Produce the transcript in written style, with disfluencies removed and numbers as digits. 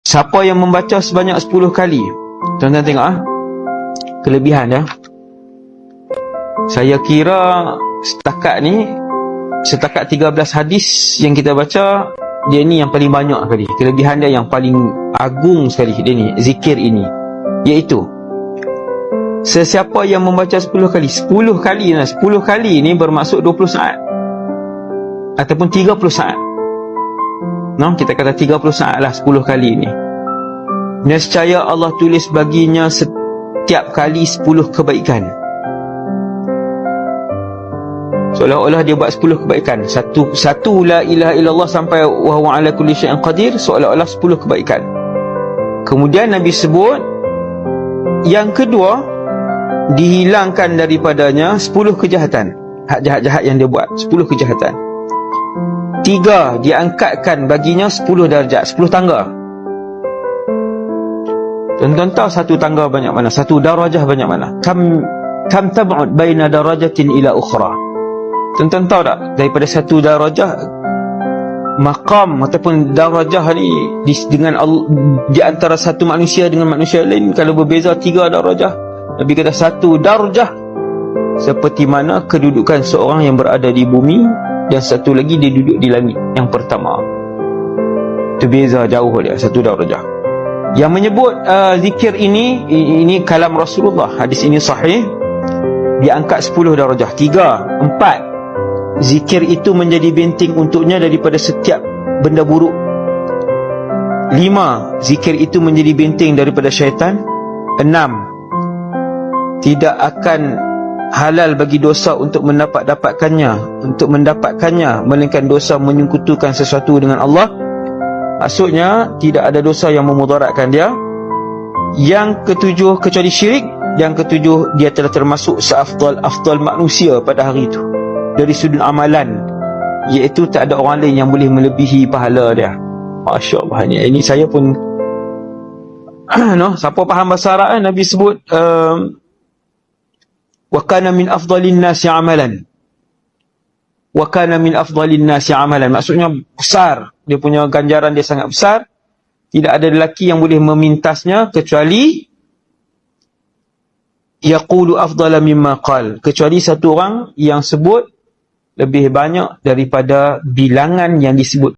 Siapa yang membaca sebanyak 10 kali, tuan-tuan tengok kelebihan dia. Saya kira setakat 13 hadis yang kita baca, dia ni yang paling banyak sekali. Kelebihan dia yang paling agung sekali, dia ni, zikir ini, iaitu sesiapa yang membaca 10 kali, 10 kali ni bermaksud 20 saat ataupun 30 saat. Kita kata 30 saat lah 10 kali ni. Nescaya Allah tulis baginya setiap kali 10 kebaikan. Seolah-olah dia buat 10 kebaikan. Satu la ilaha illallah sampai wa huwa ala kulli syai'in qadir, seolah-olah 10 kebaikan. Kemudian Nabi sebut yang kedua, dihilangkan daripadanya 10 kejahatan, hak jahat-jahat yang dia buat, 10 kejahatan. 3, diangkatkan baginya 10 darjat, 10 tangga. Tuan-tuan tahu satu tangga banyak mana, satu darajah banyak mana? Kam tab'ud baina darajatin ila ukhra. Tuan-tuan tahu tak, daripada satu darajah, maqam ataupun darajah ni dengan di antara satu manusia dengan manusia lain, kalau berbeza 3 darajah, Nabi kata satu darjah seperti mana kedudukan seorang yang berada di bumi, dan satu lagi dia duduk di langit yang pertama. Itu beza jauh dia, satu darjah. Yang menyebut zikir ini kalam Rasulullah, hadis ini sahih, diangkat 10 darjah. 3, 4, zikir itu menjadi benteng untuknya daripada setiap benda buruk. 5, zikir itu menjadi benteng daripada syaitan. 6, tidak akan halal bagi dosa untuk mendapatkannya, melainkan dosa menyekutukan sesuatu dengan Allah. Maksudnya tidak ada dosa yang memudaratkan dia. Yang ketujuh, kecuali syirik. Yang ketujuh, dia telah termasuk seafdal manusia pada hari itu dari sudut amalan, iaitu tak ada orang lain yang boleh melebihi pahala dia. Masya Allah, ini saya pun siapa faham bahasa Arab, Nabi sebut wa kana min afdalin nasi amalan, wa kana min afdalin nasi amalan, maksudnya besar, dia punya ganjaran dia sangat besar. Tidak ada lelaki yang boleh memintasnya kecuali yaqulu afdala mimma qal, kecuali satu orang yang sebut lebih banyak daripada bilangan yang disebut